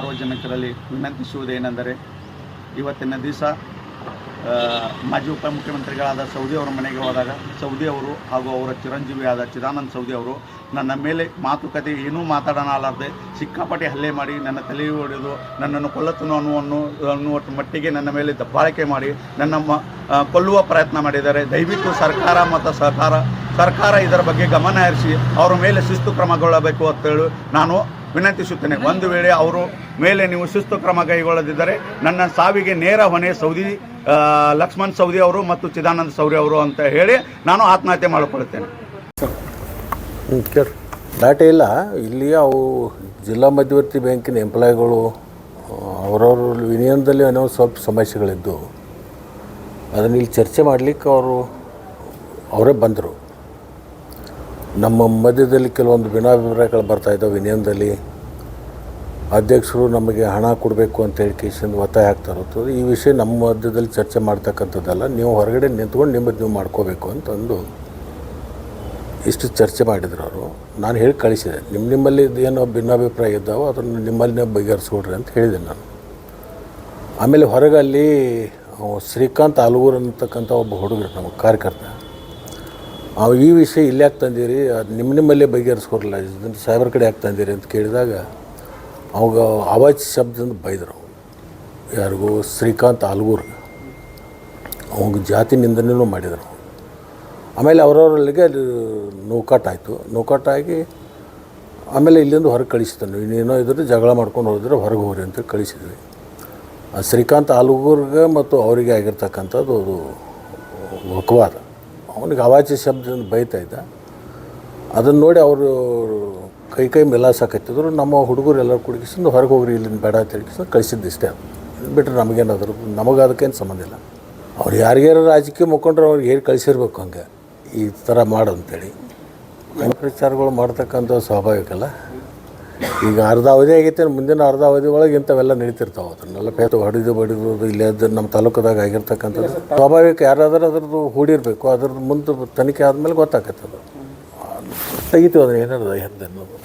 ಸಾರ್ವಜನಿಕರಲ್ಲಿ ವಿನಂತಿಸುವುದೇನೆಂದರೆ ಇವತ್ತಿನ ದಿವಸ ಮಾಜಿ ಉಪಮುಖ್ಯಮಂತ್ರಿಗಳಾದ ಸೌದಿ ಅವರ ಮನೆಗೆ ಹೋದಾಗ ಸೌದಿ ಅವರು ಹಾಗೂ ಅವರ ಚಿರಂಜೀವಿಯಾದ ಚಿದಾನಂದ ಸೌದಿ ಅವರು ನನ್ನ ಮೇಲೆ ಮಾತುಕತೆ ಏನೂ ಮಾತಾಡಲಾರದೆ ಸಿಕ್ಕಾಪಟ್ಟೆ ಹಲ್ಲೆ ಮಾಡಿ ನನ್ನ ತಲೆ ಹೊಡೆದು ನನ್ನನ್ನು ಕೊಲ್ಲುತ್ತನೋ ಅನ್ನುವ ಮಟ್ಟಿಗೆ ನನ್ನ ಮೇಲೆ ದಬ್ಬಾಳಿಕೆ ಮಾಡಿ ನನ್ನ ಕೊಲ್ಲುವ ಪ್ರಯತ್ನ ಮಾಡಿದ್ದಾರೆ. ದಯವಿಟ್ಟು ಸರ್ಕಾರ ಮತ್ತು ಸರ್ಕಾರ ಇದರ ಬಗ್ಗೆ ಗಮನ ಹರಿಸಿ ಅವರ ಮೇಲೆ ಶಿಸ್ತು ಕ್ರಮಗೊಳ್ಳಬೇಕು ಅಂತೇಳಿ ನಾನು ವಿನಂತಿಸುತ್ತೇನೆ. ಒಂದು ವೇಳೆ ಅವರು ಮೇಲೆ ನೀವು ಶಿಸ್ತು ಕ್ರಮ ಕೈಗೊಳ್ಳದಿದ್ದರೆ ನನ್ನ ಸಾವಿಗೆ ನೇರ ಹೊಣೆ ಲಕ್ಷ್ಮಣ್ ಸೌದಿ ಅವರು ಮತ್ತು ಚಿದಾನಂದ ಸೌದಿ ಅವರು ಅಂತ ಹೇಳಿ ನಾನು ಆತ್ಮಹತ್ಯೆ ಮಾಡಿಕೊಳ್ಳುತ್ತೇನೆ. ದಾಟೆ ಇಲ್ಲ. ಇಲ್ಲಿ ಅವು ಜಿಲ್ಲಾ ಮಧ್ಯವರ್ತಿ ಬ್ಯಾಂಕಿನ ಎಂಪ್ಲಾಯಿಗಳು ಅವರವ್ರ ವಿನಿಯನದಲ್ಲಿ ಅನ್ನೋ ಸ್ವಲ್ಪ ಸಮಸ್ಯೆಗಳಿದ್ದು ಅದನ್ನು ಇಲ್ಲಿ ಚರ್ಚೆ ಮಾಡಲಿಕ್ಕೆ ಅವರೇ ಬಂದರು. ನಮ್ಮ ಮಧ್ಯದಲ್ಲಿ ಕೆಲವೊಂದು ಭಿನ್ನಾಭಿಪ್ರಾಯಗಳು ಬರ್ತಾಯಿದ್ದಾವೆ. ವಿನಿಯನದಲ್ಲಿ ಅಧ್ಯಕ್ಷರು ನಮಗೆ ಹಣ ಕೊಡಬೇಕು ಅಂತ ಹೇಳಿ ಕೇಸಿಂದ ಒತ್ತಾಯ ಆಗ್ತಾ ಇರುತ್ತದೆ. ಈ ವಿಷಯ ನಮ್ಮ ಮಧ್ಯದಲ್ಲಿ ಚರ್ಚೆ ಮಾಡ್ತಕ್ಕಂಥದ್ದಲ್ಲ, ನೀವು ಹೊರಗಡೆ ನಿಂತ್ಕೊಂಡು ನಿಮ್ಮದು ನೀವು ಮಾಡ್ಕೋಬೇಕು ಅಂತಂದು ಇಷ್ಟು ಚರ್ಚೆ ಮಾಡಿದ್ರು ಅವರು. ನಾನು ಹೇಳಿ ಕಳಿಸಿದೆ, ನಿಮ್ಮಲ್ಲಿ ಏನೋ ಭಿನ್ನಾಭಿಪ್ರಾಯ ಇದ್ದಾವೋ ಅದನ್ನು ನಿಮ್ಮಲ್ಲಿನೇ ಬಗೆಹರಿಸ್ಕೊಡ್ರಿ ಅಂತ ಹೇಳಿದೆ ನಾನು. ಆಮೇಲೆ ಹೊರಗೆ ಅಲ್ಲಿ ಶ್ರೀಕಾಂತ್ ಆಲೂರು ಅಂತಕ್ಕಂಥ ಒಬ್ಬ ಹುಡುಗರು ನಮ್ಮ ಕಾರ್ಯಕರ್ತ, ಈ ವಿಷಯ ಇಲ್ಲಿ ಯಾಕೆ ತಂದಿರಿ, ಅದು ನಿಮ್ಮಲ್ಲೇ ಬಗೆಹರಿಸ್ಕೊಡ್ರಲ್ಲ, ಇದನ್ನು ಸಾಹೇಬ್ರ ಕಡೆ ಯಾಕೆ ತಂದಿರಿ ಅಂತ ಕೇಳಿದಾಗ ಅವಾಗ ಆವಾಜ್ ಶಬ್ದದಿಂದ ಬೈದರು. ಯಾರಿಗೂ ಶ್ರೀಕಾಂತ್ ಆಲೂರ್ಗೆ ಅವಾಗ ಜಾತಿ ನಿಂದನೆಯೂ ಮಾಡಿದರು. ಆಮೇಲೆ ಅವರವರಲ್ಲಿಗೆ ಅಲ್ಲಿ ನೂಕಾಟಾಗಿ ಆಮೇಲೆ ಇಲ್ಲಿಂದ ಹೊರಗೆ ಕಳಿಸಿದ್ದಾನೆ. ಇನ್ನೇನೋ ಇದ್ರೆ ಜಗಳ ಮಾಡ್ಕೊಂಡು ಹೋದ್ರೆ ಹೊರಗೆ ಹೋಗ್ರಿ ಅಂತ ಕಳಿಸಿದ್ವಿ. ಶ್ರೀಕಾಂತ್ ಆಲೂರ್ಗೆ ಮತ್ತು ಅವರಿಗೆ ಆಗಿರ್ತಕ್ಕಂಥದ್ದು ಅದು ವಕವಾದ. ಅವನಿಗೆ ಆವಾಜ ಶಬ್ದದಿಂದ ಬೈತಾ ಇದ್ದ. ಅದನ್ನು ನೋಡಿ ಅವರು ಕೈ ಮೆಲಾಸಕತ್ತಿದ್ರು. ನಮ್ಮ ಹುಡುಗರು ಎಲ್ಲರೂ ಕುಡುಕಿಸಿದ್ದು ಹೊರಗೆ ಹೋಗ್ರಿ ಇಲ್ಲಿಂದ ಬೇಡ ಅಂತ ಹೇಳಿ ಕಳಿಸಿದ್ದು ಇಷ್ಟೇ. ಬಿಟ್ಟರೆ ನಮಗೇನಾದರೂ ಅದಕ್ಕೇನು ಸಂಬಂಧ ಇಲ್ಲ. ಅವ್ರು ಯಾರಿಗಾರು ರಾಜಕೀಯ ಮುಖಂಡ್ರು ಅವ್ರಿಗೆ ಹೇಳಿ ಕಳಿಸಿರ್ಬೇಕು ಹಂಗೆ ಈ ಥರ ಮಾಡು ಅಂತೇಳಿ. ಪ್ರಚಾರಗಳು ಮಾಡ್ತಕ್ಕಂಥ ಸ್ವಾಭಾವಿಕಲ್ಲ. ಈಗ ಅರ್ಧ ಅವಧಿ ಆಗೈತೆ, ಮುಂದಿನ ಅರ್ಧ ಅವಧಿ ಒಳಗೆ ಇಂಥವೆಲ್ಲ ನಡೀತಿರ್ತಾವೆ. ಅದನ್ನೆಲ್ಲ ಹೊಡಿದು ಇಲ್ಲೇ ನಮ್ಮ ತಾಲೂಕದಾಗ ಆಗಿರ್ತಕ್ಕಂಥದ್ದು ಸ್ವಾಭಾವಿಕ. ಯಾರಾದರೂ ಅದ್ರದ್ದು ಹೂಡಿರಬೇಕು. ಅದ್ರದ್ದು ಮುಂದೆ ತನಿಖೆ ಆದಮೇಲೆ ಗೊತ್ತಾಗತ್ತೆ. ಅದು ತೆಗಿತೀವಿ ಅದನ್ನು ಏನಾದ್ರು ಅನ್ನೋದು.